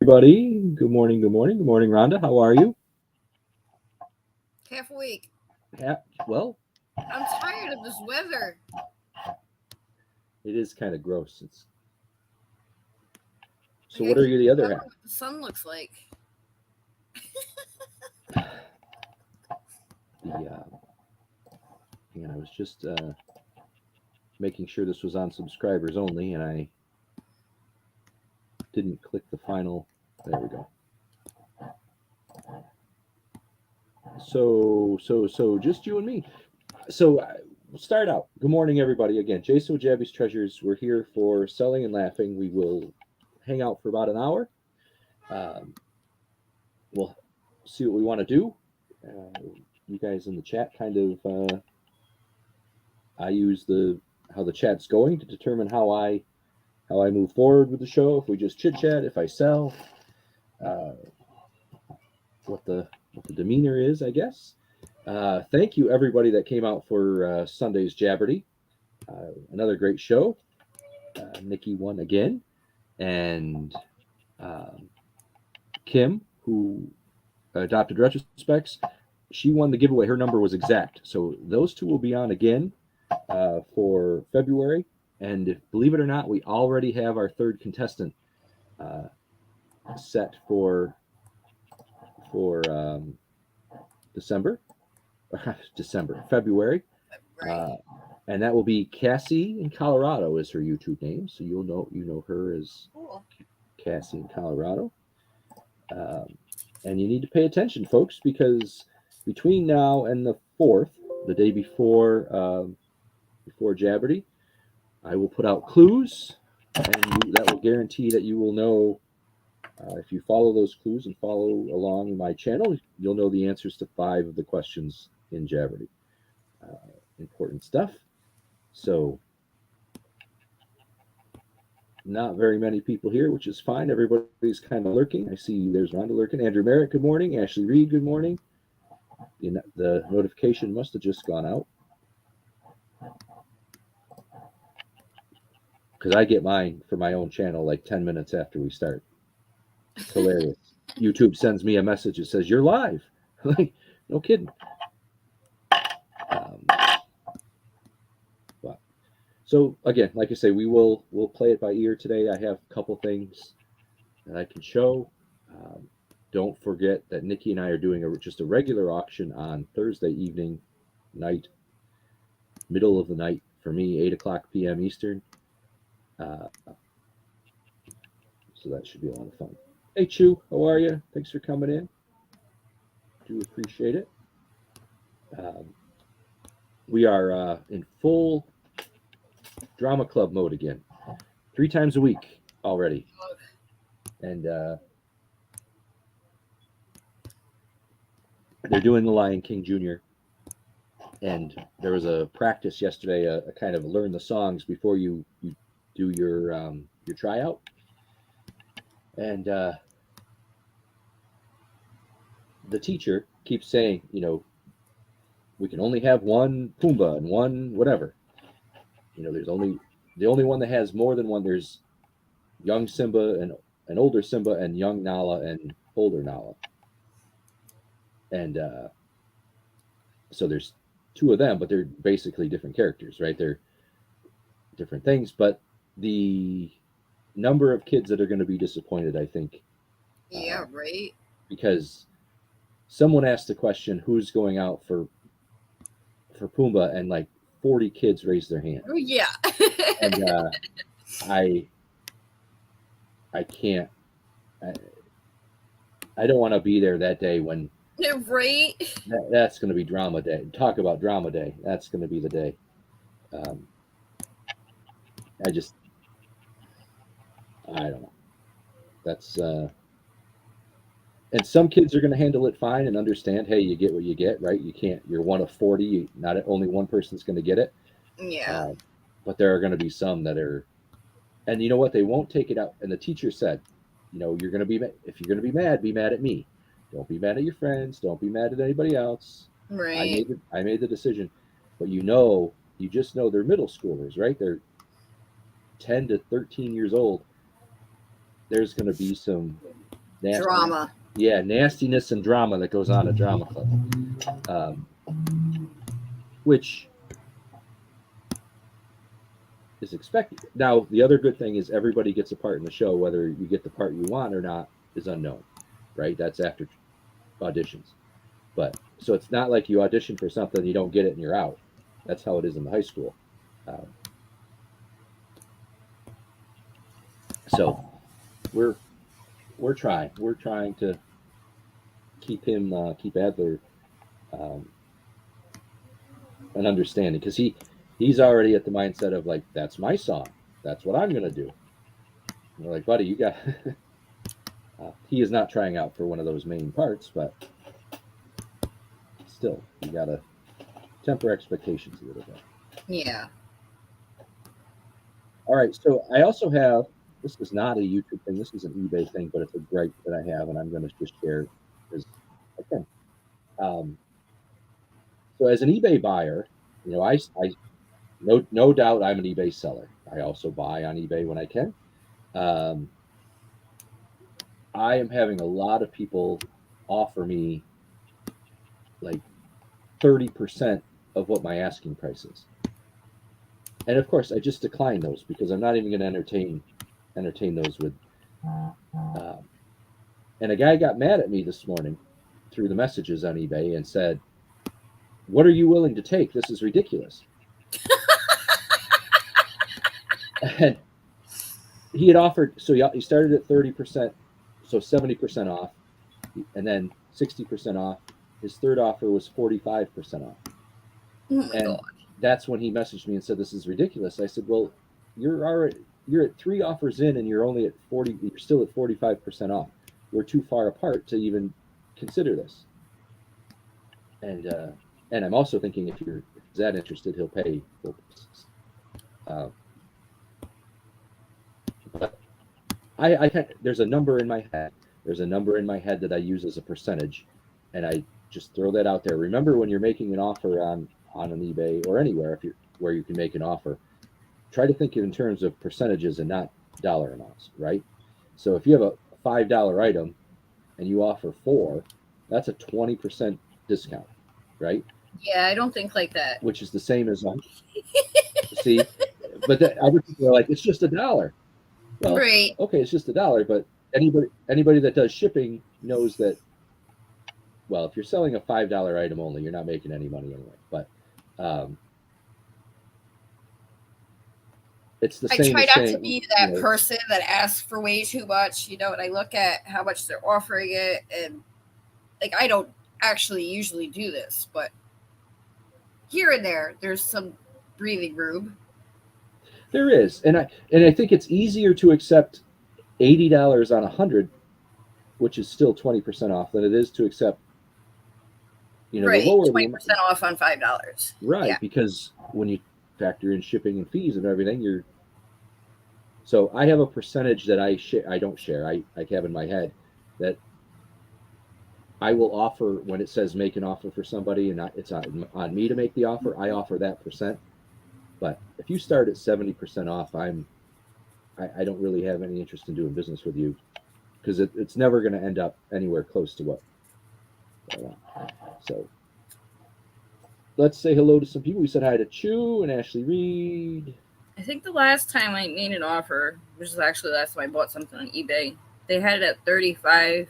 Everybody. Good morning. Good morning. Good morning, Rhonda. How are you? Half awake. Well, I'm tired of this weather. it is kind of gross. It's so. Like I What are can't you the other remember half? what the sun looks like. I was just making sure this was on subscribers only, and I didn't click the final. There we go. So, just you and me. We'll start out. Good morning, everybody. Again, Jason with Jabby's Treasures. We're here for selling and laughing. We will hang out for about an hour. Um, we'll see what we want to do. You guys in the chat kind of I use the how the chat's going to determine how I move forward with the show. If we just chit chat, if I sell, uh, what the demeanor is, I guess. Thank you everybody that came out for Sunday's Jabberty. Another great show. Nikki won again, and um, Kim, who adopted retrospects, she won the giveaway. Her number was exact. So those two will be on again for February. And believe it or not, we already have our third contestant uh, set for December, February, Right. uh, and that will be Cassie in Colorado is her YouTube name, so you know her as Cool. Cassie in Colorado. Um, and you need to pay attention, folks, because between now and the 4th, the day before Jabberty, I will put out clues, and that will guarantee that you will know. If you follow those clues and follow along my channel, you'll know the answers to 5 of the questions in Jabberty. Important stuff. So, not very many people here, which is fine. Everybody's kind of lurking. I see there's Rhonda lurking. Andrew Merritt, good morning. Ashley Reed, good morning. The notification must have just gone out because I get mine for my own channel like 10 minutes after we start. It's hilarious. YouTube sends me a message that says, "You're live." Like, no kidding. Um, but, so, again, like I say, we'll play it by ear today. I have a couple things that I can show. Um, don't forget that Nikki and I are doing just a regular auction on Thursday evening, night, middle of the night for me, 8 o'clock p.m. Eastern. Uh, so that should be a lot of fun. Hey, Chu, how are you? Thanks for coming in. Do appreciate it. Um, we are in full drama club mode again, 3 times a week already, and they're doing the Lion King Jr. And there was a practice yesterday, a kind of learn the songs before you do your tryout, and the teacher keeps saying, we can only have one Pumbaa and one whatever. There's only the only one that has more than one. There's young Simba and older Simba and young Nala and older Nala, and so there's two of them, but they're basically different characters, right? They're different things, but the number of kids that are going to be disappointed, I think, Yeah, right. because someone asked the question, "Who's going out for Pumbaa?" and like 40 kids raised their hand, Oh, yeah. and I I can't. I, I don't want to be there that day when Right. that's going to be drama day. Talk about drama day. That's going to be the day. Um, I just I don't know. That's and some kids are going to handle it fine and understand. Hey, you get what you get, right? You can't. You're one of 40. Not only one person's going to get it. Yeah. Uh, but there are going to be some that are, and you know what? They won't take it out. And the teacher said, you're going to be if you're going to be mad at me. Don't be mad at your friends. Don't be mad at anybody else. Right. I made the decision, but you just know they're middle schoolers, right? They're 10 to 13 years old. There's going to be some nasty, Drama. yeah, nastiness and drama that goes on at Drama Club, which is expected. Now, the other good thing is everybody gets a part in the show, whether you get the part you want or not is unknown, right? That's after auditions. But so it's not like you audition for something, you don't get it and you're out. That's how it is in the high school. So we're trying to keep Adler an understanding, because he's already at the mindset of like, that's my song, that's what I'm gonna do. And we're like, buddy, you got he is not trying out for one of those main parts, but still, you gotta temper expectations a little bit. Yeah. All right, so I also have, this is not a YouTube thing, this is an eBay thing, but it's a gripe that I have, and I'm going to just share because I can. So as an eBay buyer, you know, I no doubt I'm an eBay seller. I also buy on eBay when I can. I am having a lot of people offer me like 30% of what my asking price is. And of course, I just decline those because I'm not even going to entertain those with. And a guy got mad at me this morning through the messages on eBay and said, "What are you willing to take? This is ridiculous." And he had offered, so he started at 30%, so 70% off, and then 60% off. His third offer was 45% off. Oh my And God. that's when he messaged me and said, "This is ridiculous." I said, "Well, you're at 3 offers in and you're only at 40, you're still at 45% off. We're too far apart to even consider this." And I'm also thinking if he's that interested, he'll pay full prices. But there's a number in my head. There's a number in my head that I use as a percentage, and I just throw that out there. Remember, when you're making an offer on an eBay or anywhere, where you can make an offer, try to think in terms of percentages and not dollar amounts, right? So if you have a $5 item and you offer 4, that's a 20% discount, right? Yeah, I don't think like that. Which is the same as see, but other people are like, it's just $1. Well, Right. okay, it's just $1, but anybody that does shipping knows that. Well, if you're selling a $5 item only, you're not making any money anyway. But it's the same. I try as not saying, to be that person that asks for way too much, and I look at how much they're offering it, and like I don't actually usually do this, but here and there's some breathing room. There is, and I think it's easier to accept $80 on 100, which is still 20% off, than it is to accept, right, the lower 20% off on $5. Right, yeah. Because when you factor in shipping and fees and everything, so I have a percentage that I don't share. I have in my head that I will offer when it says make an offer for somebody, and it's on me to make the offer. I offer that percent. But if you start at 70% off, I don't really have any interest in doing business with you, because it's never going to end up anywhere close to what I want. So let's say hello to some people. We said hi to Chu and Ashley Reed. I think the last time I made an offer, which is actually the last time I bought something on eBay, they had it at 35.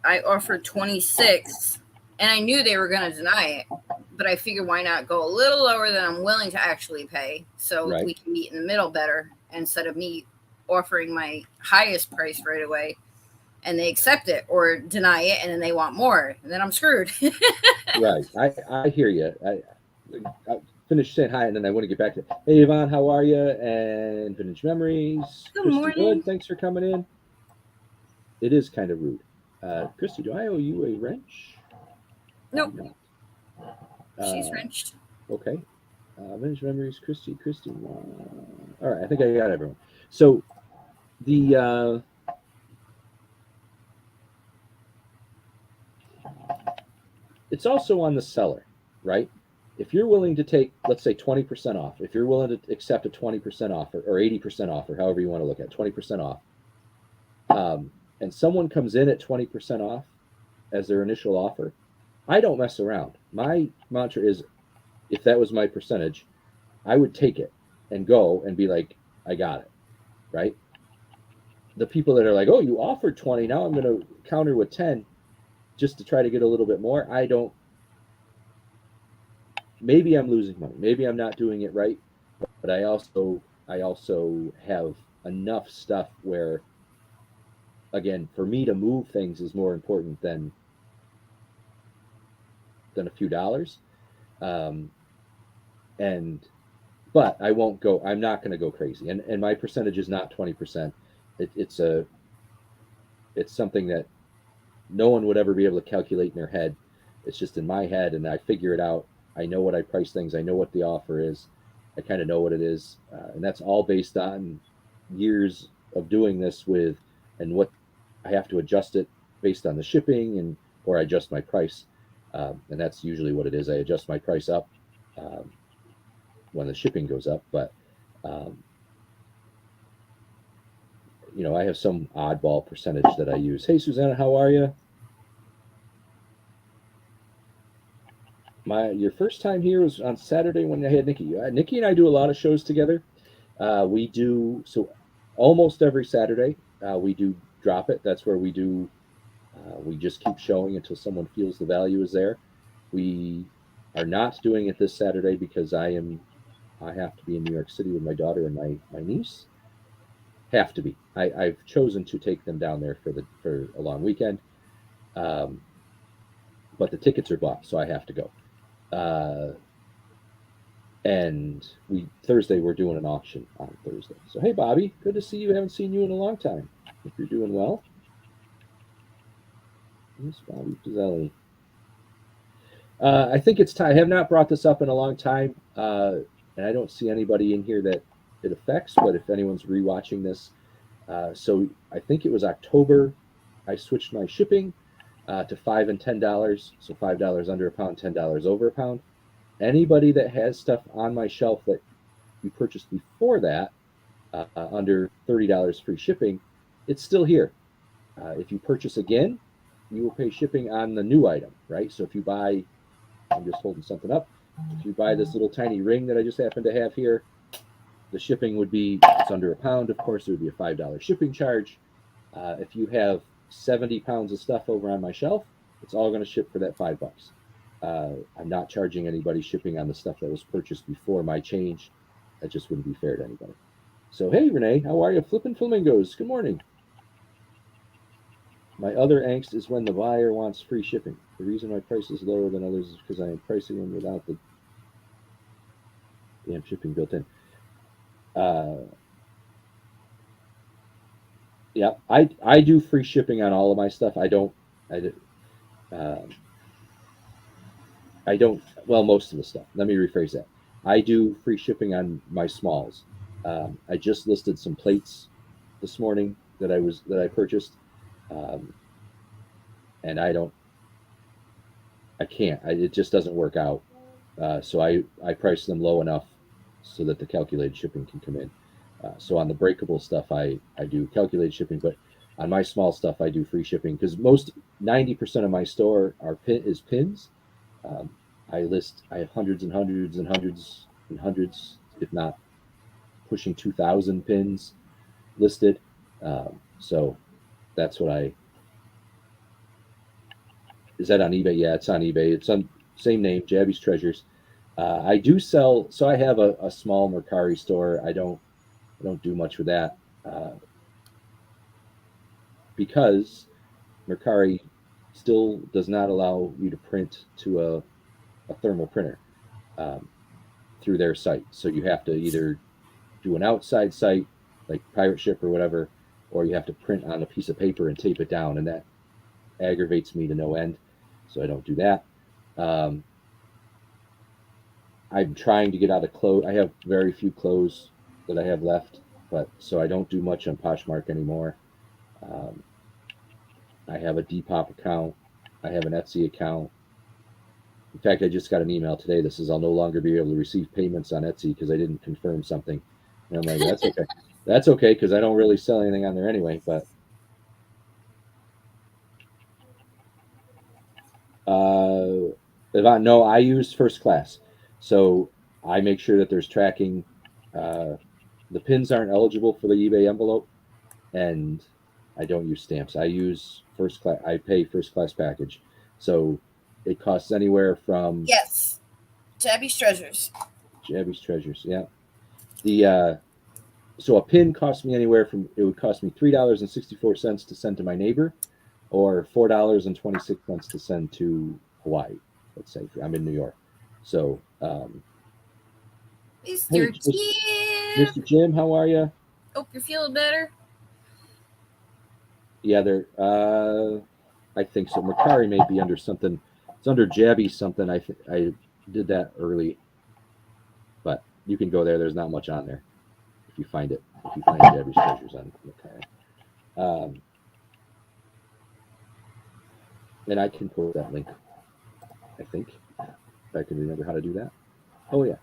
I offered 26, and I knew they were going to deny it, but I figured why not go a little lower than I'm willing to actually pay, so Right. we can meet in the middle better, instead of me offering my highest price right away and they accept it or deny it, and then they want more, and then I'm screwed. Right. I hear you. I finished saying hi, and then I want to get back to, hey, Yvonne, how are you? And Vintage Memories. Good Christy morning. Wood, thanks for coming in. It is kind of rude. Christy, do I owe you a wrench? Nope. No. She's wrenched. Okay. Vintage Memories, Christy. All right, I think I got everyone. So the it's also on the seller, right? If you're willing to take, let's say, 20% off, if you're willing to accept a 20% offer or 80% offer, however you want to look at it, 20% off, and someone comes in at 20% off as their initial offer, I don't mess around. My mantra is, if that was my percentage, I would take it and go and be like, I got it, right? The people that are like, oh, you offered 20, now I'm going to counter with 10 just to try to get a little bit more. I don't, maybe I'm losing money. Maybe I'm not doing it right, but I also have enough stuff where, again, for me to move things is more important than a few dollars. And but I won't go. I'm not going to go crazy. And my percentage is not 20%. It's something that no one would ever be able to calculate in their head. It's just in my head, and I figure it out. I know what I price things. I know what the offer is. I kind of know what it is, and that's all based on years of doing this with, and what I have to adjust it based on the shipping, and or I adjust my price, and that's usually what it is. I adjust my price up when the shipping goes up, but I have some oddball percentage that I use. Hey, Susanna, how are you? Your first time here was on Saturday when I had Nikki. Nikki and I do a lot of shows together. We do so almost every Saturday. We do Drop It. That's where we do. We just keep showing until someone feels the value is there. We are not doing it this Saturday because I have to be in New York City with my daughter and my niece. Have to be. I've chosen to take them down there for a long weekend, but the tickets are bought, so I have to go. And Thursday we're doing an auction on Thursday. So hey, Bobby, good to see you. Haven't seen you in a long time. Hope you're doing well. Yes, Bobby Pizzelli. I think it's time. I have not brought this up in a long time, and I don't see anybody in here that it affects. But if anyone's rewatching this, so I think it was October, I switched my shipping to $5 and $10. So $5 under a pound, $10 over a pound. Anybody that has stuff on my shelf that you purchased before that, under $30 free shipping, it's still here. If you purchase again, you will pay shipping on the new item, right? So if you buy, I'm just holding something up. If you buy this little tiny ring that I just happen to have here, the shipping would be, it's under a pound, of course, it would be a $5 shipping charge. If you have 70 pounds of stuff over on my shelf, it's all going to ship for that $5. I'm not charging anybody shipping on the stuff that was purchased before my change. That just wouldn't be fair to anybody. So, hey, Renee, how are you? Flipping Flamingos. Good morning. My other angst is when the buyer wants free shipping. The reason my price is lower than others is because I am pricing them without the damn shipping built in. Yeah, I do free shipping on all of my stuff. Well, most of the stuff. Let me rephrase that. I do free shipping on my smalls. I just listed some plates this morning that I purchased, and I can't. It just doesn't work out. So I price them low enough so that the calculated shipping can come in. So on the breakable stuff, I do calculated shipping, but on my small stuff, I do free shipping because 90% of my store is pins. I have hundreds and hundreds and hundreds and hundreds, if not pushing 2,000 pins listed. So that's what is that on eBay? Yeah, it's on eBay. It's on same name, Jabby's Treasures. I do sell, so I have a small Mercari store. I don't do much with that because Mercari still does not allow you to print to a thermal printer through their site. So you have to either do an outside site like Pirate Ship or whatever, or you have to print on a piece of paper and tape it down, and that aggravates me to no end. So I don't do that. I'm trying to get out of clothes. I have very few clothes that I have left, but so I don't do much on Poshmark anymore. I have a Depop account. I have an Etsy account. In fact, I just got an email today that says I'll no longer be able to receive payments on Etsy because I didn't confirm something. And I'm like, that's okay. That's okay because I don't really sell anything on there anyway. But No, I use First Class, so I make sure that there's tracking. The pins aren't eligible for the eBay envelope, and I don't use stamps. I use First Class. I pay First Class package, so it costs anywhere from Yes. Tabby's Treasures. Abby's Treasures. Yeah, the so a pin cost me anywhere from it would cost me $3.64 to send to my neighbor, or $4.26 to send to Hawaii. Let's say I'm in New York, so hey, Mr. Jim. Mr. Jim, how are you? Hope you're feeling better. Yeah, they're. I think so. Macari may be under something. It's under Jabby something. I did that early, but you can go there. There's not much on there if you find it. If you find Jabby's Treasures on Macari. And I can post that link. I think if I can remember how to do that. Oh yeah.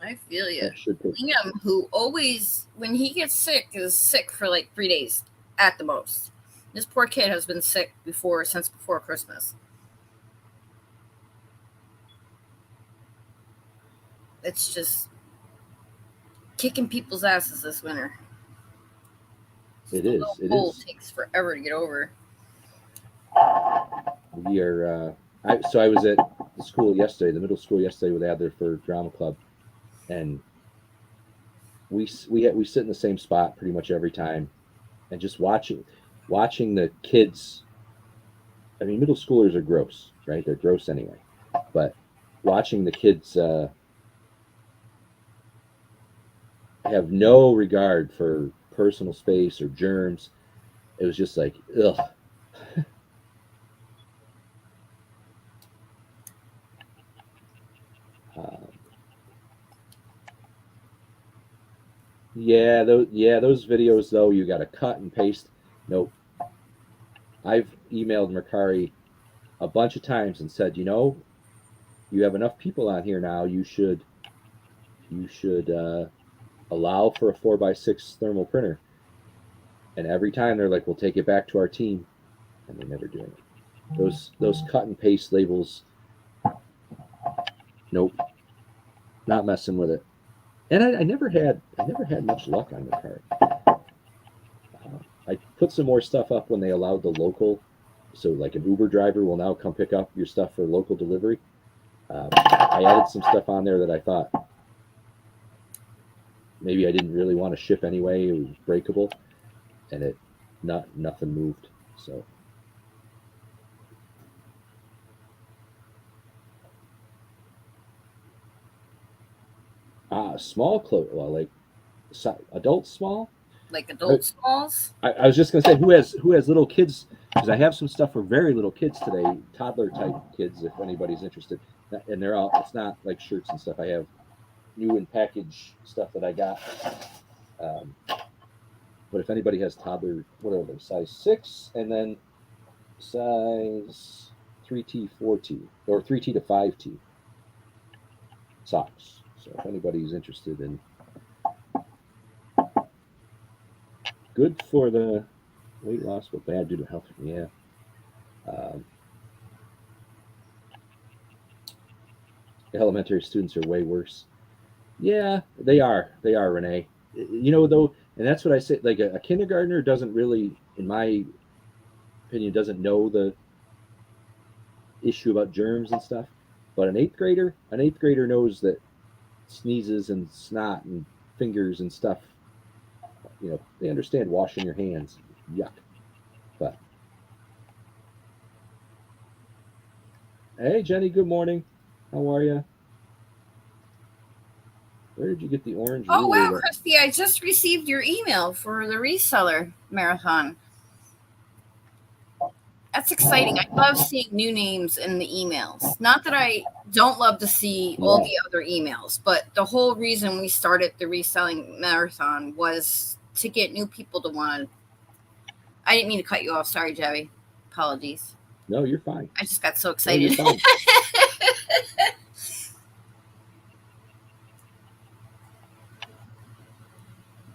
I feel you. That should post. Liam, who always, when he gets sick, is sick for like 3 days at the most. This poor kid has been sick since before Christmas. It's just kicking people's asses this winter. It is. It cold is. takes forever to get over. We are. So I was at the school yesterday, the middle school yesterday, with Adler for drama club, and we sit in the same spot pretty much every time, and just watching the kids. I mean, middle schoolers are gross, right? They're gross anyway, but watching the kids have no regard for personal space or germs, it was just like, ugh. Those videos though, you got to cut and paste. Nope. I've emailed Macari a bunch of times and said, you have enough people on here now. You should allow for a 4x6 thermal printer. And every time they're like, we'll take it back to our team, and they never do it. Those cut and paste labels, nope, not messing with it. And I never had much luck on the card. I put some more stuff up when they allowed the local, so like an Uber driver will now come pick up your stuff for local delivery. I added some stuff on there that I thought maybe I didn't really want to ship anyway. It was breakable, and nothing moved. So small clothes, well, like adult small, like adult smalls. I was just gonna say who has little kids, because I have some stuff for very little kids today, toddler type kids, if anybody's interested. And they're all, it's not like shirts and stuff. I have new and packaged stuff that I got. But if anybody has toddler, what are they, size 6 and then size 3T, 4T, or 3T to 5T socks. So if anybody's interested in, good for the weight loss, but bad due to health. Yeah. Elementary students are way worse. Yeah, they are. They are, Renee. Though, and that's what I say. Like a kindergartner doesn't really, in my opinion, doesn't know the issue about germs and stuff. But an eighth grader knows that sneezes and snot and fingers and stuff, they understand washing your hands. Yuck. But hey, Jenny, good morning. How are you? Where did you get the orange? Oh wow, Crispy! I just received your email for the reseller marathon. That's exciting. I love seeing new names in the emails. Not that I don't love to see all the other emails, but the whole reason we started the reselling marathon was to get new people to want to. I didn't mean to cut you off. Sorry, Javi. Apologies. No, you're fine. I just got so excited. No,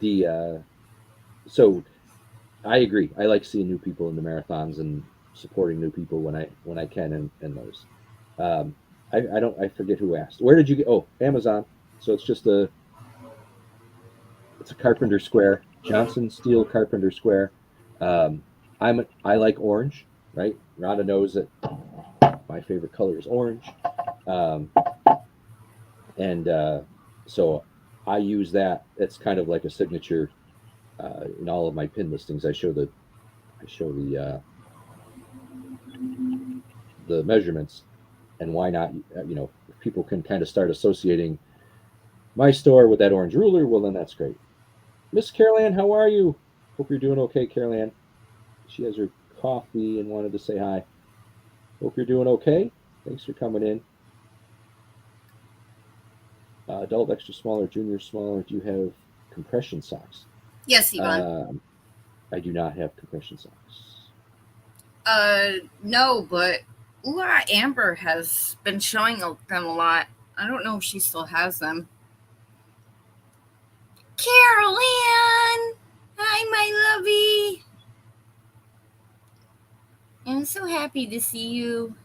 the so I agree. I like seeing new people in the marathons and supporting new people when I can in those. Um, I don't I forget who asked. Where did you get? Oh, Amazon. So it's a Carpenter Square, Johnson Steel Carpenter Square. Um, I like orange, right? Rhonda knows that my favorite color is orange, um, and so I use that. It's kind of like a signature in all of my pin listings. I show the measurements, and why not? If people can kind of start associating my store with that orange ruler, well, then that's great. Miss Carol Ann, how are you? Hope you're doing okay, Carol Ann. She has her coffee and wanted to say hi. Hope you're doing okay. Thanks for coming in. Adult, extra small, or junior small, or do you have compression socks? Yes, Yvonne. I do not have compression socks. No, but Amber has been showing them a lot. I don't know if she still has them. Carol Ann! Hi, my lovey. I'm so happy to see you.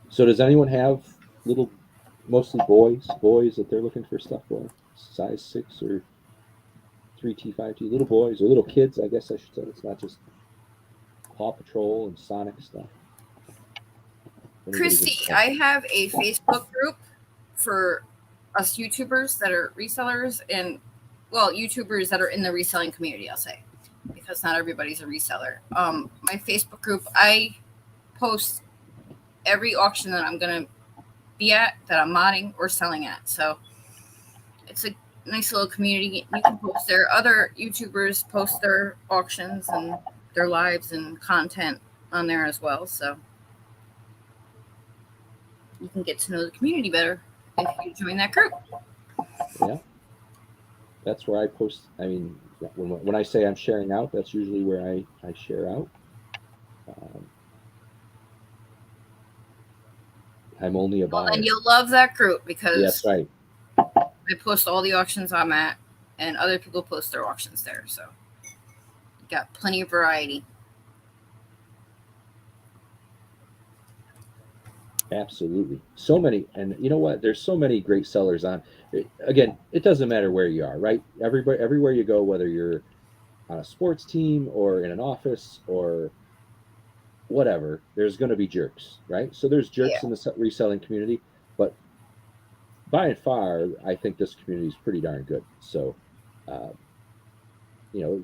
So does anyone have little, mostly boys that they're looking for stuff for? Size 6 or 3T, 5T, little boys or little kids, I guess I should say. It's not just Paw Patrol and Sonic stuff. Christy, I have a Facebook group for us YouTubers that are resellers and, well, YouTubers that are in the reselling community, I'll say, because not everybody's a reseller. My Facebook group, I post every auction that I'm going to be at, that I'm modding or selling at. So it's a nice little community. You can post there. Other YouTubers post their auctions and their lives and content on there as well. So you can get to know the community better if you join that group. Yeah, that's where I post. I mean, when I say I'm sharing out, that's usually where I share out. I'm only a buyer. And you'll love that group because that's right. I post all the auctions I'm at, and other people post their auctions there. So you got plenty of variety. Absolutely. So many. And you know what? There's so many great sellers on. Again, it doesn't matter where you are, right? Everywhere you go, whether you're on a sports team or in an office or whatever, there's going to be jerks, right? So there's jerks in the reselling community, but by and far, I think this community is pretty darn good. So,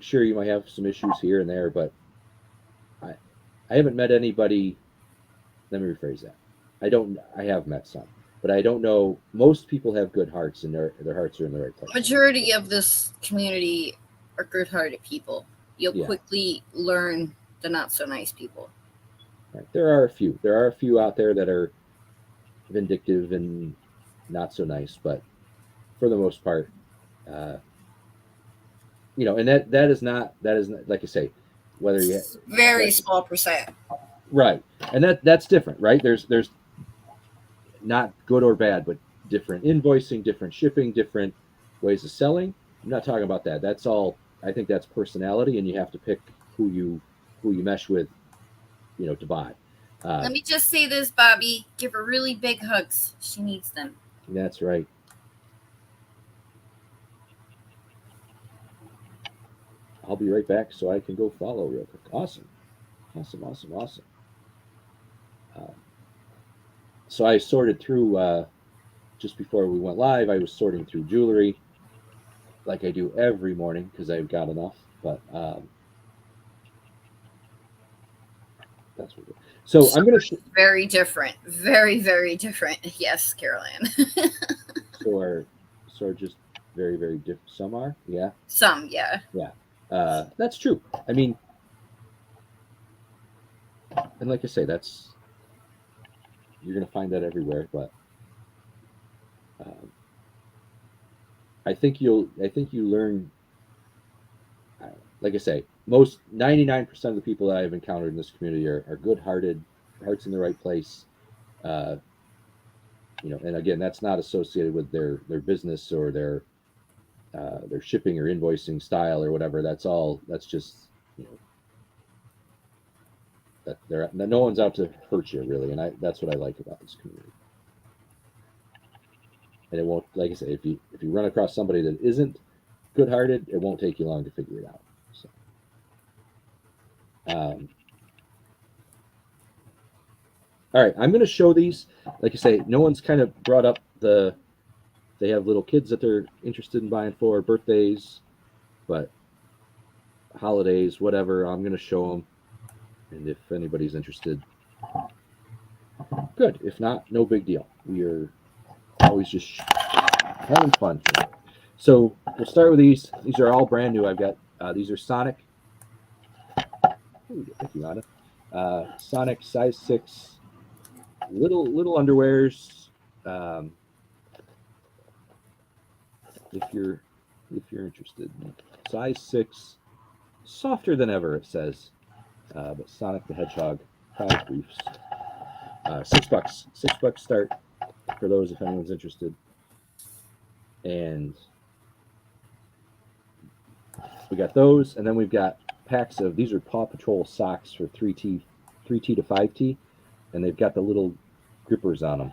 sure, you might have some issues here and there, but I haven't met anybody. Let me rephrase that. I have met some, but I don't know. Most people have good hearts, and their hearts are in the right place. Majority of this community are good-hearted people. You'll quickly learn the not so nice people. Right. There are a few out there that are vindictive and not so nice, but for the most part, and that is not like I say, whether you very small percent, right, and that's different, right? There's not good or bad, but different invoicing, different shipping, different ways of selling. I'm not talking about that. That's all. I think that's personality, and you have to pick who you mesh with, to buy. Let me just say this, Bobby. Give her really big hugs. She needs them. That's right. I'll be right back so I can go follow real quick. Awesome. So I sorted through, just before we went live, I was sorting through jewelry like I do every morning because I've got enough. But that's what. So I'm going to. Very different. Very, very different. Yes, Carol Ann. So are just very, very different. Some are, yeah. Some, yeah. Yeah. That's true. I mean, and like I say, you're going to find that everywhere. But I think you learn. Like I say, most 99% of the people that I've encountered in this community are good-hearted, hearts in the right place. and again, that's not associated with their business or their shipping or invoicing style or whatever. That's just, that no one's out to hurt you really, and that's what I like about this community. And it won't, like I say, if you run across somebody that isn't good-hearted, it won't take you long to figure it out. So, all right, I'm going to show these. Like I say, no one's kind of brought up they have little kids that they're interested in buying for birthdays, but holidays, whatever, I'm going to show them. And if anybody's interested, good. If not, no big deal. We are always just having fun. So we'll start with these. These are all brand new. I've got these are Sonic. Ooh, thank you, Anna. Sonic size 6, little underwears. If you're interested, size 6, softer than ever, it says. But Sonic the Hedgehog 5 briefs. $6. $6 start for those if anyone's interested. And we got those, and then we've got packs of, these are Paw Patrol socks for 3T to 5T, and they've got the little grippers on them.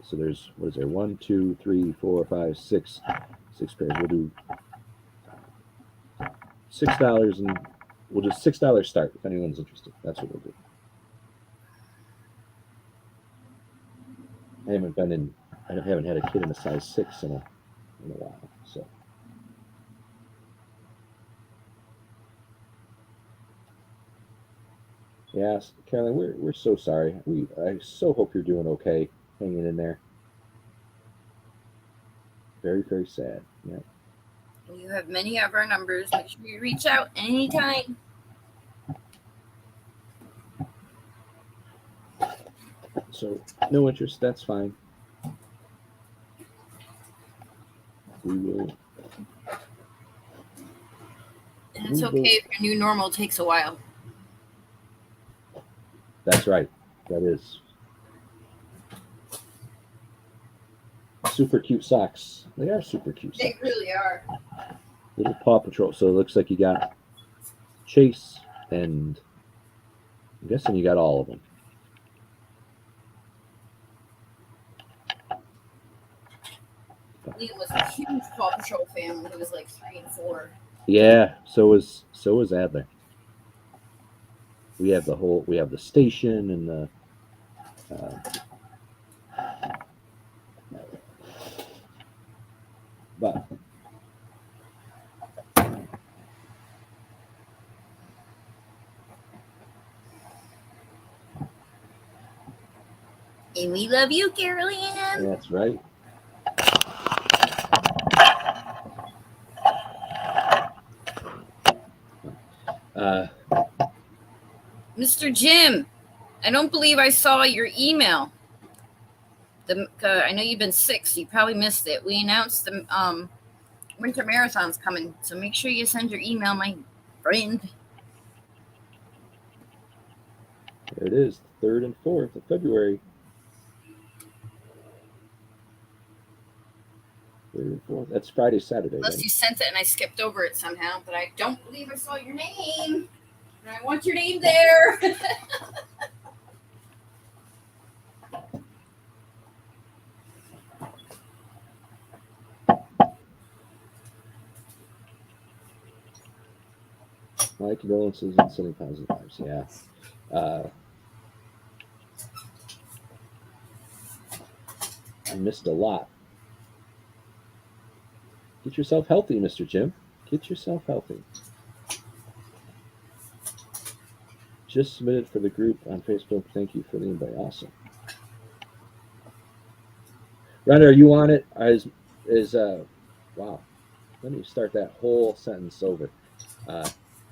So there's, what is there, 1, 2, 3, 4, 5, 6 pairs. We'll do $6, and we'll just $6 start if anyone's interested. That's what we'll do. I haven't had a kid in a size 6 in a while, so. Yes, Carolyn, we're so sorry. I so hope you're doing okay, hanging in there. Very, very sad. Yeah. You have many of our numbers. Make sure you reach out anytime. So no interest, that's fine. We will. And it's okay if your new normal takes a while. That's right. That is. Super cute socks. They are super cute socks. They really are. Little Paw Patrol. So it looks like you got Chase, and I'm guessing you got all of them. Liam was a huge Paw Patrol fan when he was like 3 and 4. Yeah, so was Adler. We have the station and the but And we love you, Carol Ann. that's right. Mr. Jim, I don't believe I saw your email. I know you've been sick, so you probably missed it. We announced the Winter Marathon's coming, so make sure you send your email, my friend. There it is, 3rd and 4th of February. 3rd and 4th. That's Friday, Saturday. Unless right? you sent it and I skipped over it somehow, but I don't believe I saw your name. And I want your name there. My condolences and sending positive vibes. Yeah. I missed a lot. Get yourself healthy, Mr. Jim. Get yourself healthy. Just submitted for the group on Facebook. Thank you for the invite. Awesome. Rhonda, are you on it? Wow. Let me start that whole sentence over.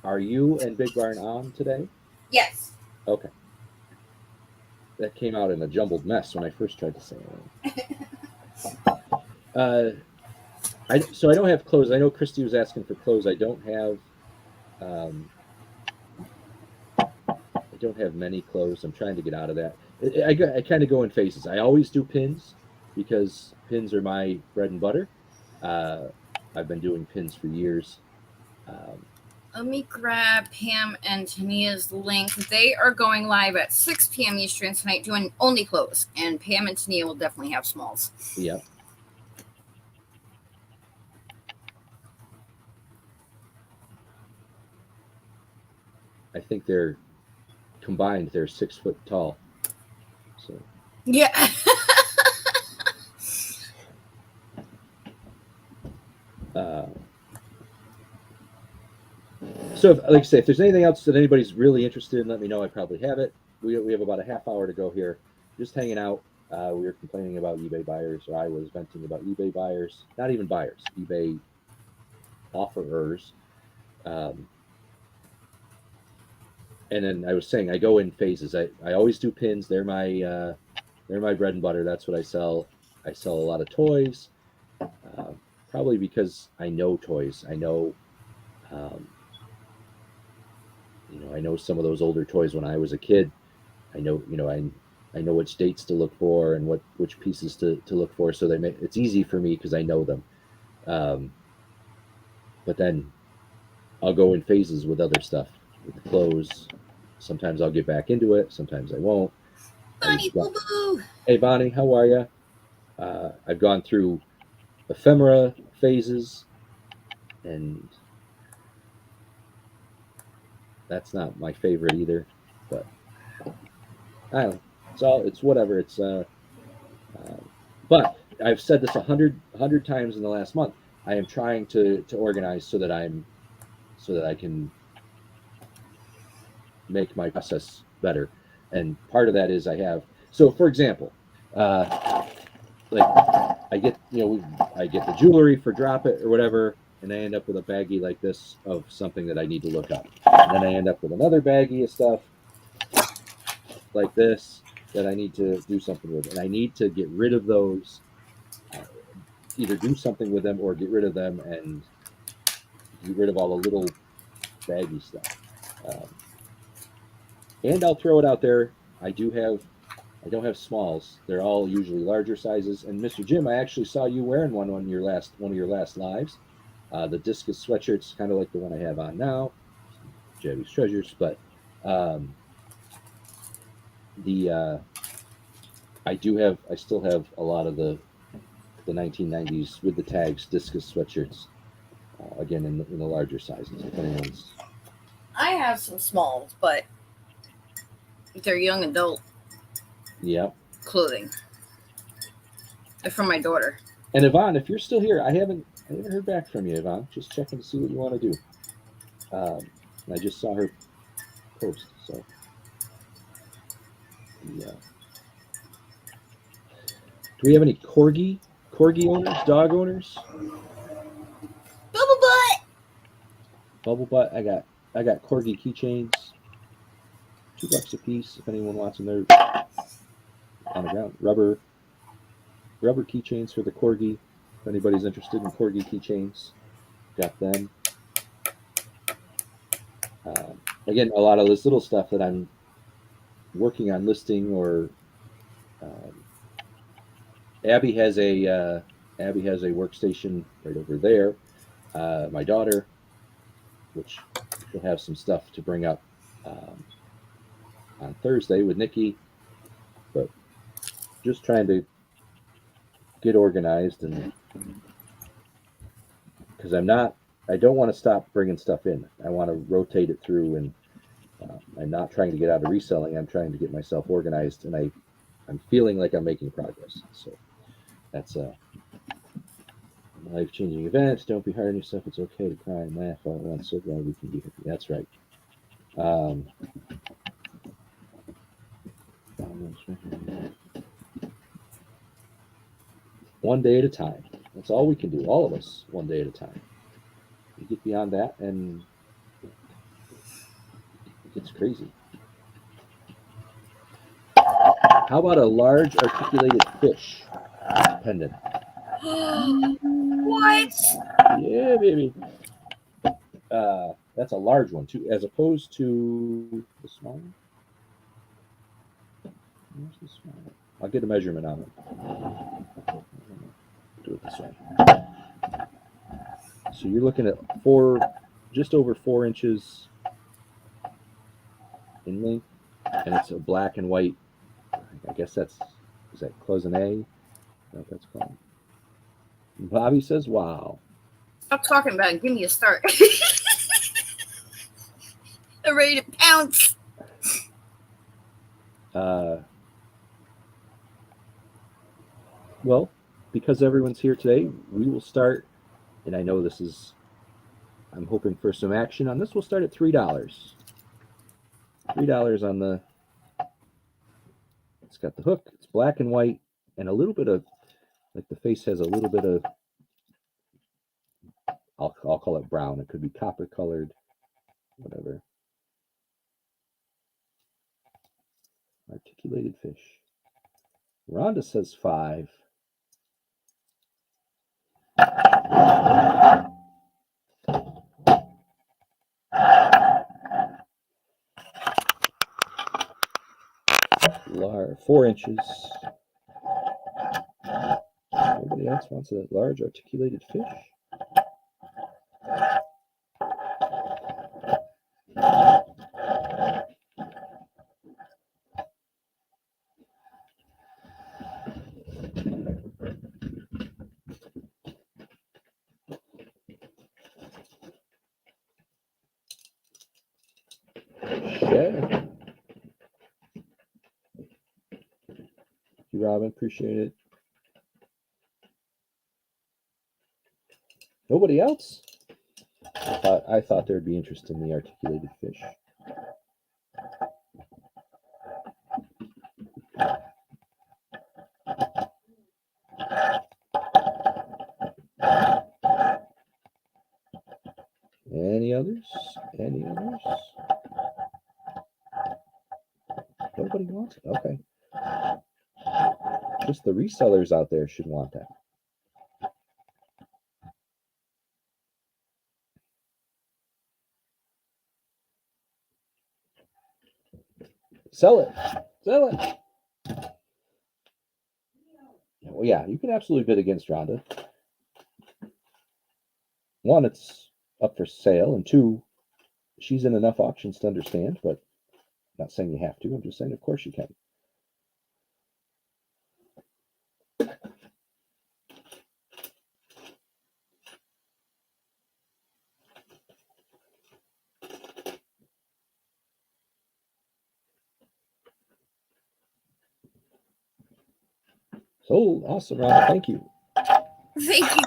Are you and Big Barn on today? Yes. Okay. That came out in a jumbled mess when I first tried to say it. So I don't have clothes. I know Christy was asking for clothes. I don't have many clothes. I'm trying to get out of that. I kind of go in phases. I always do pins because pins are my bread and butter. Uh, I've been doing pins for years. Um, Let me grab Pam and Tania's link. They are going live at 6 p.m. Eastern tonight doing only clothes. And Pam and Tania will definitely have smalls. yeah. I think they're combined, they're 6 foot tall. So Yeah. uh, so like I say, if there's anything else that anybody's really interested in, let me know. I probably have it. We have about a half hour to go here, just hanging out. We were complaining about eBay buyers, or I was venting about eBay buyers, not even buyers, eBay offerers. Um, and then I was saying I go in phases. I always do pins. They're my bread and butter. That's what I sell. I sell a lot of toys, uh, probably because I know toys. I know, um, I know some of those older toys when I was a kid. I know, I know which dates to look for and which pieces to look for. So it's easy for me because I know them. Um, but then I'll go in phases with other stuff, with the clothes. Sometimes I'll get back into it. Sometimes I won't. Bonnie Boo Boo. Hey Bonnie, how are you? I've gone through ephemera phases, and that's not my favorite either. But I don't know. It's whatever. Uh, but I've said this a hundred times in the last month. I am trying to organize so that I can make my process better. And part of that is so for example, like I get I get the jewelry for drop it or whatever, and I end up with a baggie like this of something that I need to look up. And then I end up with another baggie of stuff like this that I need to do something with. And I need to get rid of those, either do something with them or get rid of them and get rid of all the little baggy stuff. Um, and I'll throw it out there. I don't have smalls. They're all usually larger sizes. And Mr. Jim, I actually saw you wearing one on one of your last lives. The discus sweatshirt's kind of like the one I have on now, Jabby's Treasures. But um, the I still have a lot of the 1990s with the tags discus sweatshirts. Again, in the larger sizes. If anyone's I have some smalls, but they're young adult yeah. clothing. They're from my daughter. And Yvonne, if you're still here, I haven't heard back from you, Yvonne. Just checking to see what you want to do. I just saw her post. So yeah. Do we have any corgi owners, dog owners? Bubble butt. Bubble butt. I got corgi keychains. $2 a piece if anyone wants them. They're on the ground. Rubber keychains for the corgi. If anybody's interested in corgi keychains, got them. Again, a lot of this little stuff that I'm working on listing, or um, Abby has a workstation right over there. My daughter, which she'll have some stuff to bring up on Thursday with Nikki, but just trying to get organized, and because I don't want to stop bringing stuff in. I want to rotate it through, and I'm not trying to get out of reselling. I'm trying to get myself organized, and I'm feeling like I'm making progress. So that's a life-changing event. Don't be hard on yourself. It's okay to cry and laugh all at once. So glad we can be happy. That's right. One day at a time. That's all we can do. All of us, one day at a time. You get beyond that, and it gets crazy. How about a large articulated fish pendant? What? Yeah, baby. That's a large one too, as opposed to the small one. Where's the smile? I'll get a measurement on it. Do it this way. So you're looking at just over 4 inches in length, and it's a black and white. I guess is that cloisonne? What that's called. Bobby says, "Wow." Stop talking about it. Give me a start. I'm ready to pounce. Well, because everyone's here today, we will start. And I know I'm hoping for some action on this. We'll start at $3. $3 on the. It's got the hook. It's black and white, and a little bit of, like the face has a little bit of. I'll call it brown. It could be copper colored, whatever. Articulated fish. Rhonda says 5. Large, 4 inches. Nobody else wants a large articulated fish. Yeah. Thank you, Robin. Appreciate it. Nobody else? I thought there'd be interest in the articulated fish. Any others? Any others? Nobody wants it. Okay. Just the resellers out there should want that. Sell it. Sell it. Well, yeah, you can absolutely bid against Rhonda. One, it's up for sale, and two, she's in enough auctions to understand, but I'm not saying you have to. I'm just saying, of course you can. So awesome, Rhonda. Thank you. Thank you.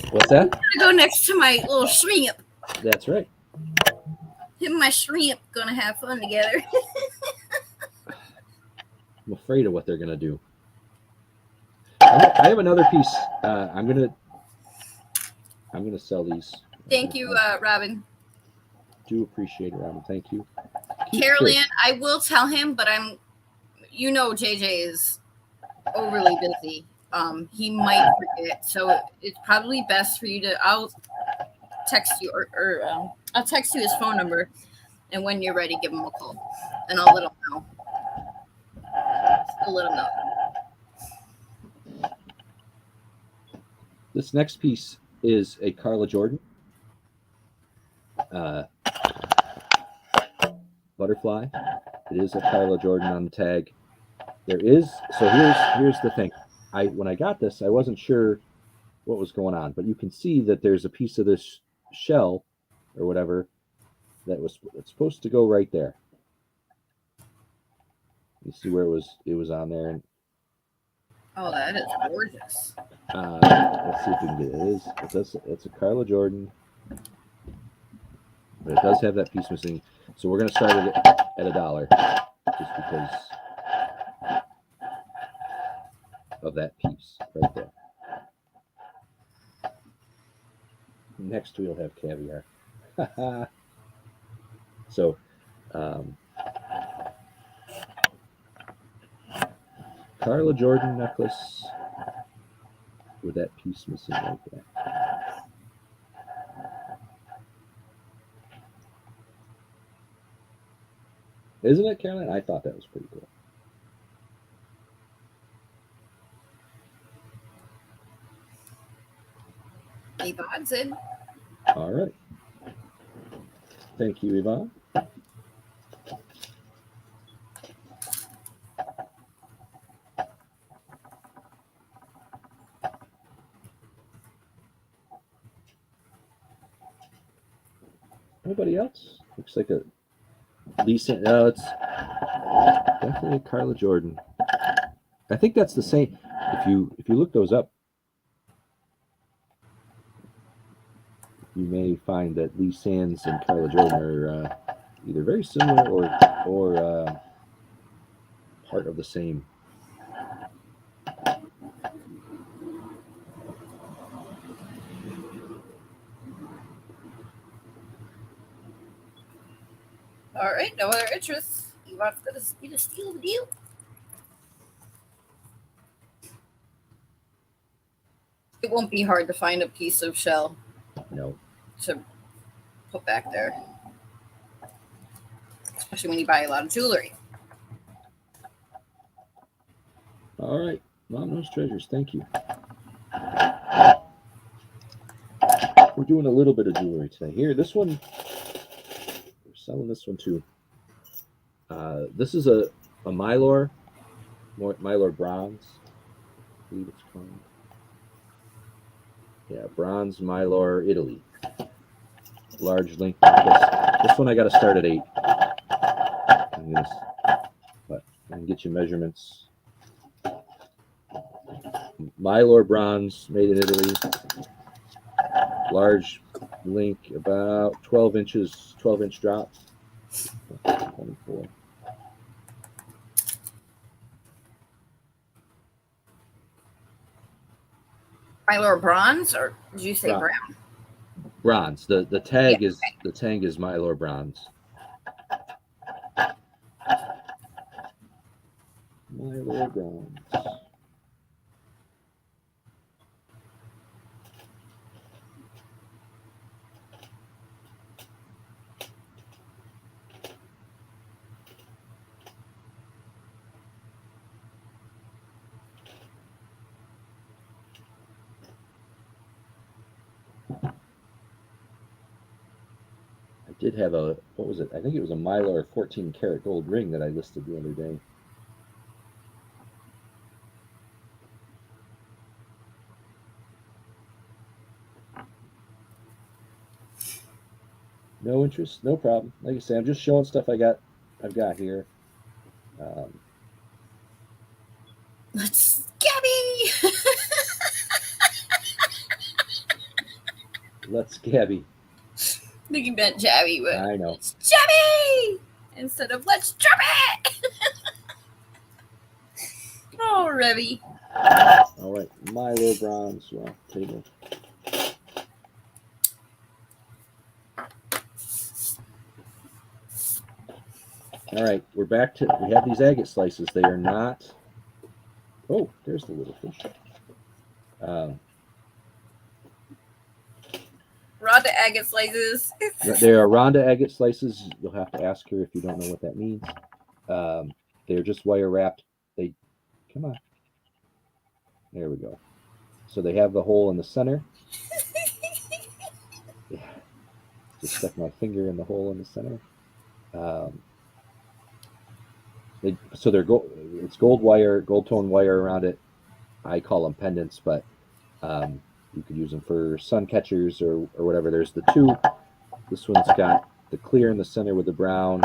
What's that? I'm gonna go next to my little shrimp. That's right. Him and my shrimp gonna have fun together. I'm afraid of what they're gonna do. I have another piece. I'm gonna sell these. Thank you, Robin. Do appreciate it, Robin. Thank you. Carolyn, I will tell him, but JJ is overly busy. He might forget, so it's probably best for you to. I'll text you or I'll text you his phone number, and when you're ready, give him a call, and I'll let him know. I'll let him know. This next piece is a Carla Jordan butterfly. It is a Carla Jordan on the tag. Here's the thing. When I got this, I wasn't sure what was going on, but you can see that there's a piece of this shell or whatever it's supposed to go right there. You see where it was on there, and oh, that is gorgeous. Let's see if we can get it. It's a Carla Jordan, but it does have that piece missing. So we're going to start it at $1, just because of that piece right there. Next we'll have caviar. So, Carla Jordan necklace with that piece missing right there. Isn't it, Caroline? I thought that was pretty cool. Yvonne's in. All right. Thank you, Yvonne. Nobody else? Looks like a decent. No, it's definitely a Carla Jordan. I think that's the same. If you look those up, you may find that Lee Sands and Carla Jordan are either very similar or part of the same. All right, no other interests. Yvonne's gonna steal the deal. It won't be hard to find a piece of shell No. to put back there, especially when you buy a lot of jewelry. All right. Mom knows treasures. Thank you. We're doing a little bit of jewelry today. Here, this one, we're selling this one too. This is a Mylor bronze. I believe it's called. Yeah, bronze Mylor, Italy. Large link. This one I got to start at 8. But I can get you measurements. Mylor bronze, made in Italy. Large link, about 12 inches, 12-inch drop. 24. Mylor bronze, or did you say brown? Bronze. The tag is Mylor bronze. Mylor bronze. I did have a, what was it? I think it was a Mylor 14 karat gold ring that I listed the other day. No interest, no problem. Like I say, I'm just showing stuff I've got here. Let's Gabby. Let's Gabby. Thinking about Jabby, but I know. it's Jabby instead of let's drop it. Oh, Revy. All right, Mylor bronze. Well, table. All right, we're back to, we have these agate slices. They are not, oh, there's the little fish. Rhonda agate slices. They are Rhonda agate slices. You'll have to ask her if you don't know what that means. They're just wire wrapped. They, come on. There we go. So they have the hole in the center. Yeah. Just stuck my finger in the hole in the center. So they're it's gold wire, gold tone wire around it. I call them pendants, but you could use them for sun catchers or whatever. There's the two. This one's got the clear in the center with the brown.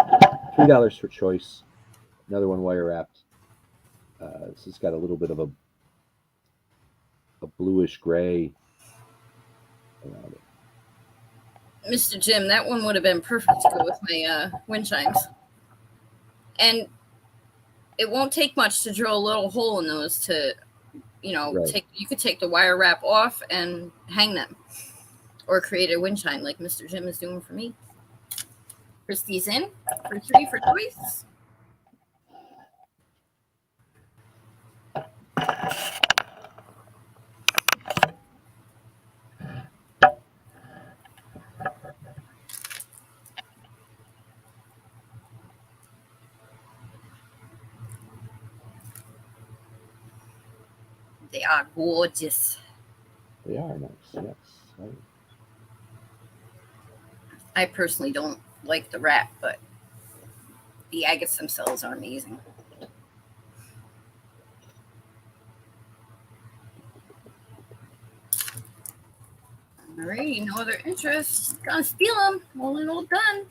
$3 for choice. Another one wire wrapped. This has got a little bit of a bluish gray around it. Mr. Jim, that one would have been perfect to go with my wind chimes. And it won't take much to drill a little hole in those to, Right. You could take the wire wrap off and hang them, or create a wind chime like Mr. Jim is doing for me. Christy's in for 3 for choice. They are gorgeous. They are nice. Yes. I personally don't like the wrap, but the agates themselves are amazing. Alrighty, no other interest. Gonna steal them. All done.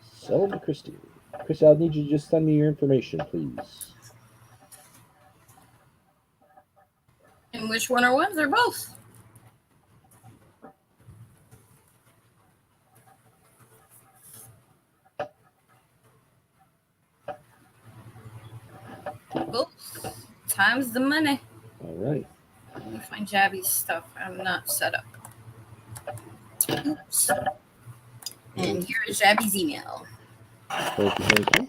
Selma Christie. Chris, I'll need you to just send me your information, please. And which one are ones or both? Both. Time's the money. All right. Let me find Jabby's stuff. I'm not set up. Oops. And here is Jabby's email. Thank you.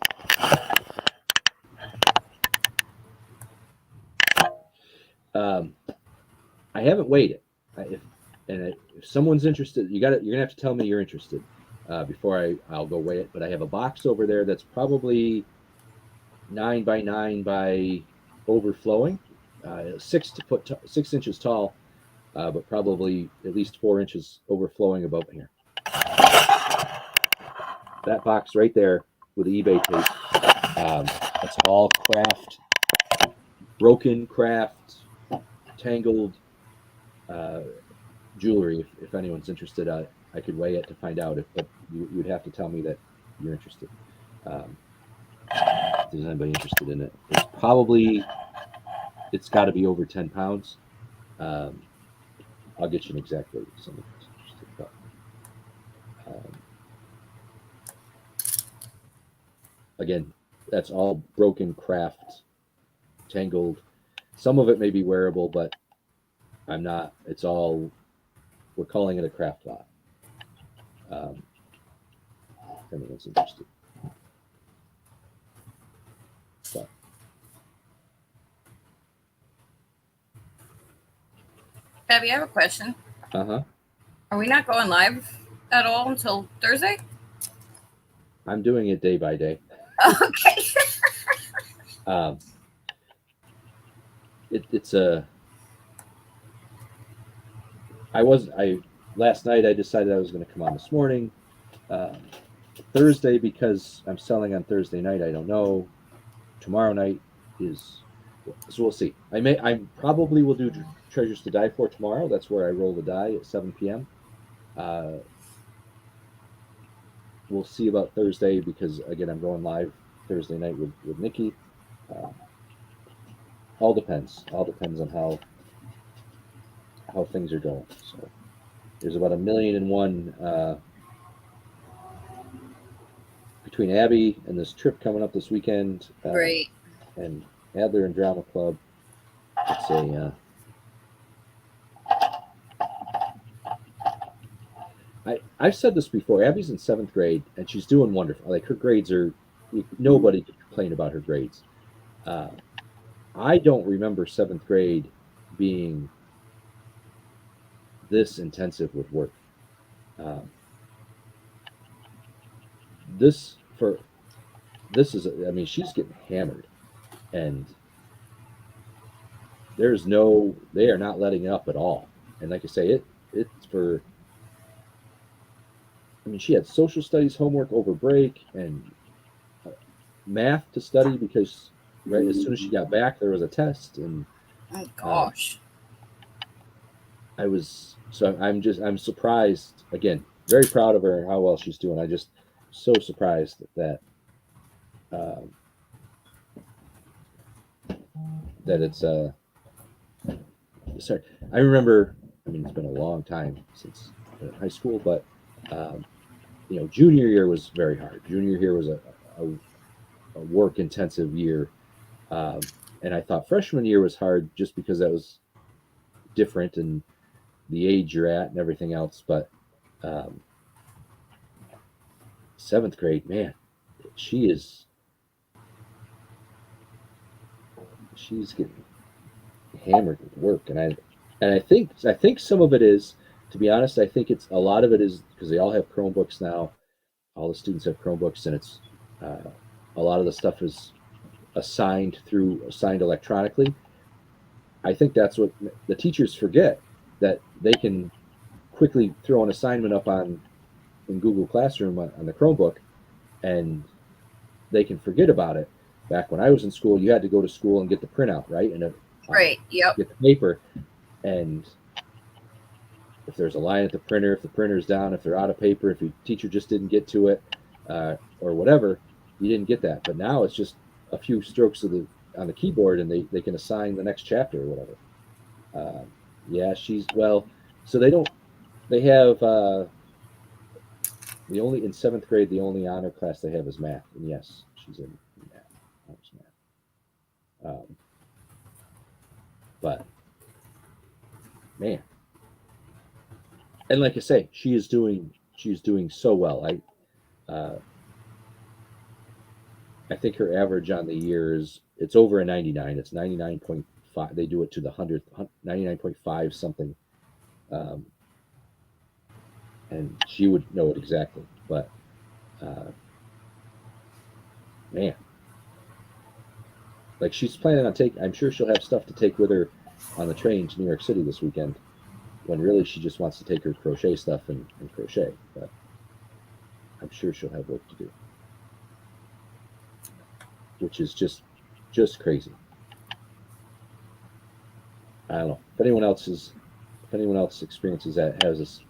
I haven't weighed it. If someone's interested, you're gonna have to tell me you're interested before I'll go weigh it. But I have a box over there that's probably 9 by 9 by overflowing, 6 inches tall, but probably at least 4 inches overflowing above here. That box right there with the eBay tape. That's all craft, broken craft, tangled jewelry. If anyone's interested, I could weigh it to find out. But you'd have to tell me that you're interested. If there's anybody interested in it, it's got to be over 10 pounds. I'll get you an exact weight if someone's interested. But, again, that's all broken craft, tangled. Some of it may be wearable, but I'm not. It's all, we're calling it a craft lot. If anyone's interested. But. Abby, I have a question. Uh-huh. Are we not going live at all until Thursday? I'm doing it day by day. Okay. Last night I decided I was going to come on this morning. Thursday, because I'm selling on Thursday night, I don't know. Tomorrow night so we'll see. I probably will do Treasures to Die For tomorrow. That's where I roll the die at 7 p.m. We'll see about Thursday, because again, I'm going live Thursday night with Nikki. All depends on how things are going. So there's about 1,000,001 between Abby and this trip coming up this weekend. Great. And Adler and Drama Club. It's I've said this before. Abby's in 7th grade and she's doing wonderful. Like, her grades are, nobody can complain about her grades. I don't remember 7th grade being this intensive with work. This is, I mean, she's getting hammered, and they are not letting up at all. And like I say, it's for, I mean, she had social studies homework over break and math to study, because right as soon as she got back, there was a test. And oh gosh, I'm surprised. Again, very proud of her and how well she's doing. I just so surprised that it's sorry. I remember, I mean, it's been a long time since high school, but junior year was very hard. Junior year was a work intensive year, and I thought freshman year was hard just because that was different and the age you're at and everything else. But 7th grade, man, she's getting hammered with work, and I think some of it is, to be honest, I think a lot of it is because they all have Chromebooks now. All the students have Chromebooks, and it's a lot of the stuff is assigned electronically. I think that's what the teachers forget, that they can quickly throw an assignment up in Google Classroom on the Chromebook, and they can forget about it. Back when I was in school, you had to go to school and get the printout, right, and Right. Yep. get the paper, and if there's a line at the printer, if the printer's down, if they're out of paper, if your teacher just didn't get to it, or whatever, you didn't get that. But now it's just a few strokes on the keyboard, and they can assign the next chapter or whatever. Yeah, she's well. So they have the only in seventh grade, the only honor class they have is math, and yes, she's in math, honors math. But man, and like I say, she's doing so well. I think her average on the year it's over a 99. It's 99.5. They do it to the 100th, 99.5 something. Um, and she would know it exactly. But uh, man, like she's planning on I'm sure she'll have stuff to take with her on the train to New York City this weekend, when really she just wants to take her crochet stuff and crochet. But I'm sure she'll have work to do, which is just crazy. I don't know if anyone else experiences that,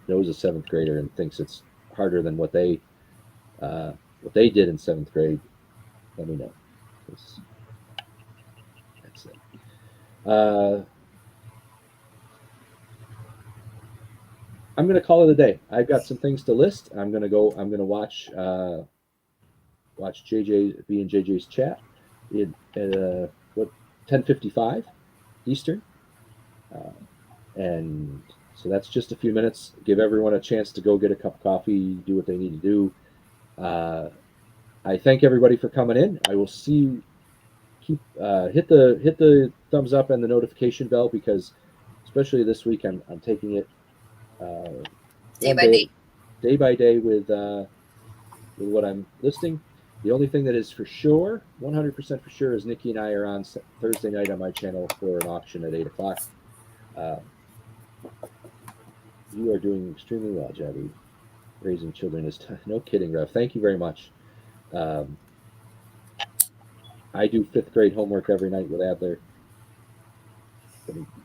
knows a seventh grader and thinks it's harder than what they did in seventh grade. Let me know. That's it. I'm going to call it a day. I've got some things to list. I'm going to watch JJ B and JJ's chat at what 10:55 Eastern, and so that's just a few minutes. Give everyone a chance to go get a cup of coffee, do what they need to do. I thank everybody for coming in. I will see you. Hit the thumbs up and the notification bell, because especially this week I'm taking it day by day with what I'm listing. The only thing that is for sure, 100% for sure, is Nikki and I are on Thursday night on my channel for an auction at 8 o'clock. You are doing extremely well, Jabby. Raising children is no kidding, Rev. Thank you very much. I do 5th grade homework every night with Adler.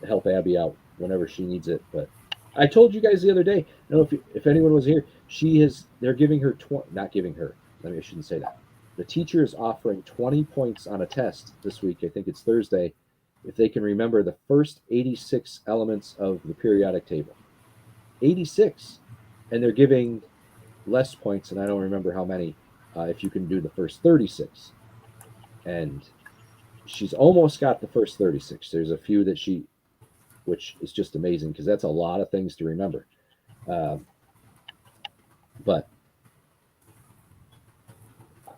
Help Abby out whenever she needs it. But I told you guys the other day, I don't know if anyone was here, they're giving her, not giving her, I shouldn't say that. The teacher is offering 20 points on a test this week. I think it's Thursday, if they can remember the first 86 elements of the periodic table. 86. And they're giving less points, and I don't remember how many, if you can do the first 36. And she's almost got the first 36. There's a few that which is just amazing, because that's a lot of things to remember. But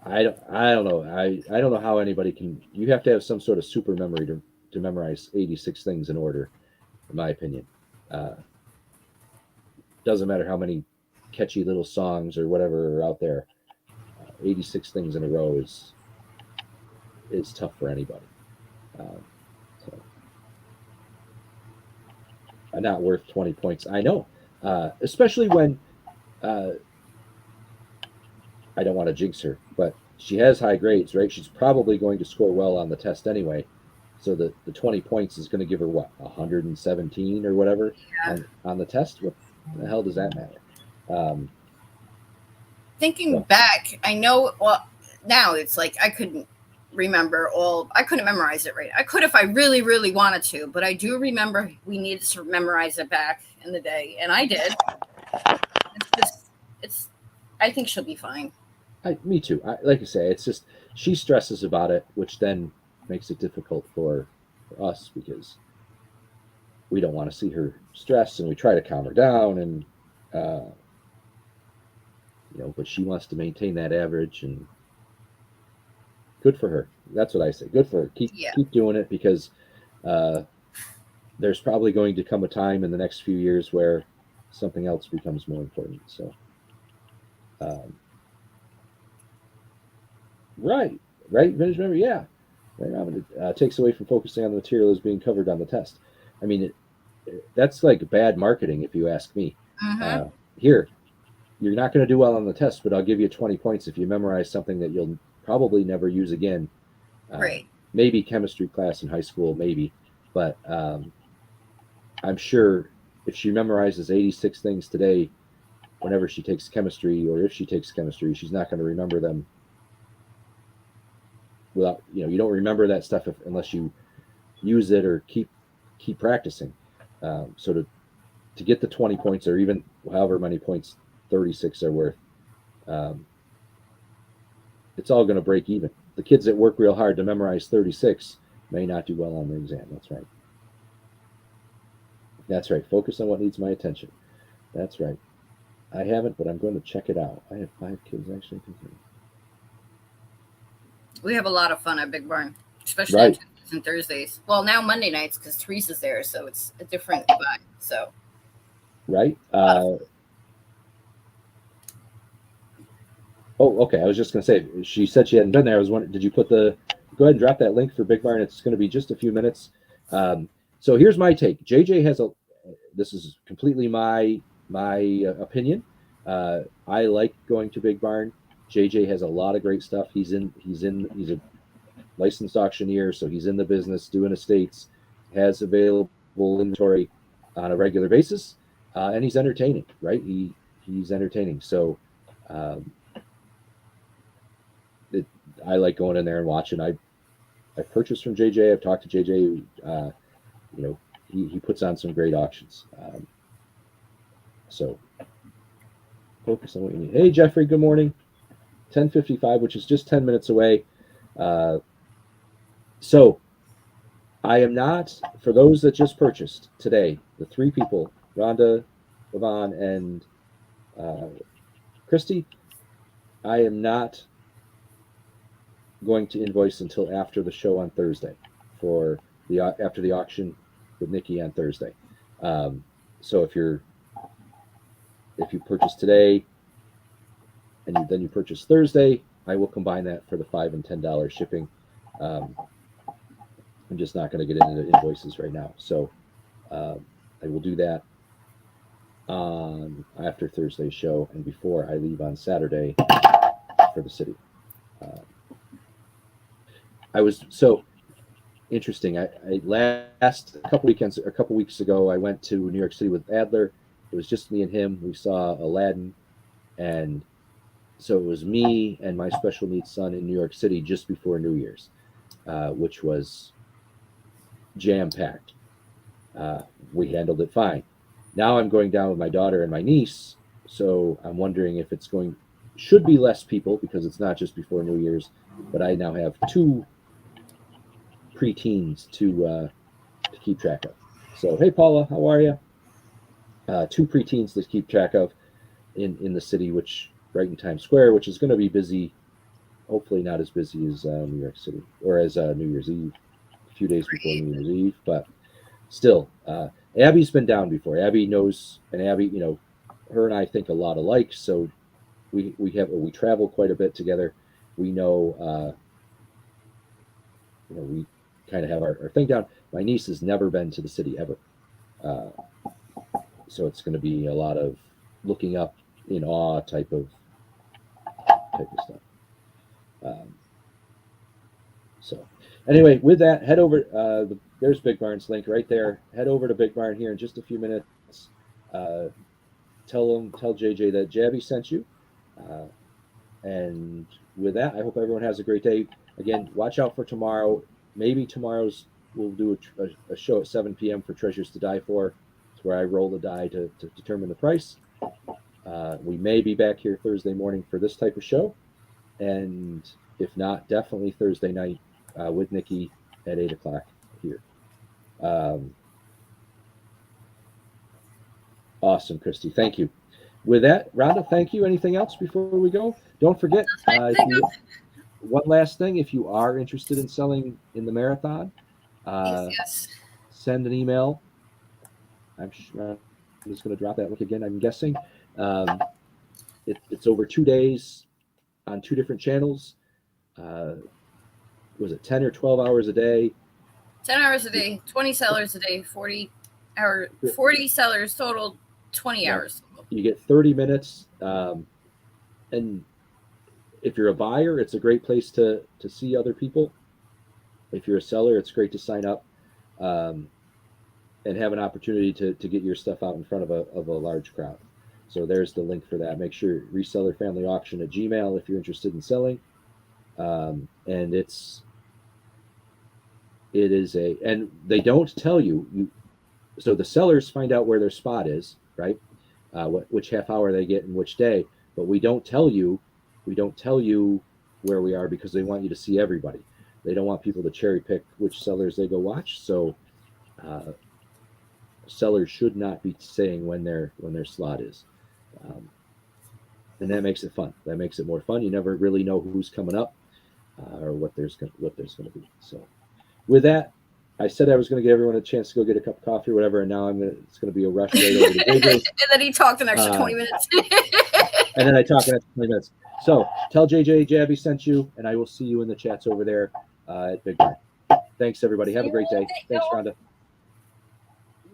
I don't know. I don't know how anybody can. You have to have some sort of super memory to memorize 86 things in order, in my opinion. Doesn't matter how many catchy little songs or whatever are out there. 86 things in a row is tough for anybody. So not worth 20 points. I know, especially when I don't want to jinx her, but she has high grades, right? She's probably going to score well on the test anyway. So the 20 points is going to give her what, 117 or whatever on the test. What the hell does that matter? Thinking back, I know. Well, now it's like I couldn't remember I couldn't memorize it right. I could if I really, really wanted to, but I do remember we needed to memorize it back in the day, and I did. I think she'll be fine. Me too. Like I say, it's just she stresses about it, which then makes it difficult for us, because we don't want to see her stress, and we try to calm her down, and but she wants to maintain that average, and good for her. That's what I say. Good for her. Keep doing it, because there's probably going to come a time in the next few years where something else becomes more important. So, right. right? Vintage memory, yeah. Right, Robin. It takes away from focusing on the material as being covered on the test. I mean, that's like bad marketing, if you ask me. Mm-hmm. Uh, Here, you're not going to do well on the test, but I'll give you 20 points if you memorize something that you'll probably never use again. Right. Maybe chemistry class in high school, maybe, but I'm sure if she memorizes 86 things today, whenever she takes chemistry, or if she takes chemistry, she's not going to remember them without, you don't remember that stuff unless you use it or keep practicing. So to get the 20 points, or even however many points 36 are worth, um, it's all going to break even. The kids that work real hard to memorize 36 may not do well on the exam. That's right. That's right. Focus on what needs my attention. That's right. I haven't, but I'm going to check it out. I have 5 kids actually. We have a lot of fun at Big Barn, especially on Right. Tuesdays and Thursdays. Well, now Monday nights because Teresa's there, so it's a different vibe. So Right. Oh, okay. I was just going to say, she said she hadn't been there. I was wondering, did you go ahead and drop that link for Big Barn? It's going to be just a few minutes. So here's my take. JJ has this is completely my opinion. I like going to Big Barn. JJ has a lot of great stuff. He's a licensed auctioneer, so he's in the business doing estates, has available inventory on a regular basis, and he's entertaining, right? He's entertaining. So I like going in there and watching. I purchased from JJ. I've talked to JJ. He puts on some great auctions. So focus on what you need. Hey, Jeffrey. Good morning. 10:55, which is just 10 minutes away. So I am not, for those that just purchased today, the 3 people, Rhonda, Yvonne, and Christy, I am not going to invoice until after the show on Thursday for after the auction with Nikki on Thursday. So if you purchase today and then you purchase Thursday, I will combine that for the $5 and $10 shipping. I'm just not going to get into the invoices right now, so I will do that on after Thursday's show and before I leave on Saturday for the city. I was so interesting. I last a couple weeks ago, I went to New York City with Adler. It was just me and him. We saw Aladdin, and so it was me and my special needs son in New York City just before New Year's, which was jam packed. We handled it fine. Now I'm going down with my daughter and my niece, so I'm wondering if should be less people because it's not just before New Year's, but I now have 2 preteens to keep track of. So hey Paula, how are you? 2 preteens to keep track of in the city, which right in Times Square, which is going to be busy. Hopefully not as busy as New York City or as New Year's Eve, a few days before New Year's Eve, but still, Abby's been down before. Abby knows, and Abby, her and I think a lot alike, so we travel quite a bit together. We know, we kind of have our thing down. My niece has never been to the city ever, so it's going to be a lot of looking up in awe type of stuff. So anyway, with that, head over. There's Big Barn's link right there. Head over to Big Barn here in just a few minutes. Tell JJ that Jabby sent you. And with that, I hope everyone has a great day. Again, watch out for tomorrow. Maybe we'll do a show at 7 p.m. for Treasures to Die For. It's where I roll the die to determine the price. We may be back here Thursday morning for this type of show. And if not, definitely Thursday night with Nikki at 8 o'clock here. Awesome, Christy. Thank you. With that, Rhonda, thank you. Anything else before we go? Don't forget, one last thing, if you are interested in selling in the marathon, yes. Send an email. I'm just going to drop that link again, I'm guessing. It's over 2 days on 2 different channels. was it 10 or 12 hours a day? 10 hours a day, 20 sellers a day, 40 sellers total, 20 Yeah. hours. You get 30 minutes. And if you're a buyer, it's a great place to see other people. If you're a seller, it's great to sign up and have an opportunity to get your stuff out in front of a large crowd. So there's the link for that. Make sure Reseller Family Auction at Gmail if you're interested in selling. And it is and they don't tell you. So the sellers find out where their spot is, right? Which half hour they get and which day, but we don't tell you where we are because they want you to see everybody. They don't want people to cherry pick which sellers they go watch. So sellers should not be saying when their slot is, and that makes it fun. That makes it more fun. You never really know who's coming up or what there's going to be. So with that, I said I was going to give everyone a chance to go get a cup of coffee or whatever, and now it's going to be a rush right over to JJ's. And then he talked an extra 20 minutes. And then I talk an extra 20 minutes. So tell JJ Jabby sent you, and I will see you in the chats over there at Big Barn. Thanks, everybody. Have a great day. Thanks, Rhonda.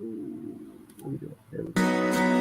Ooh, what are we doing? There we go.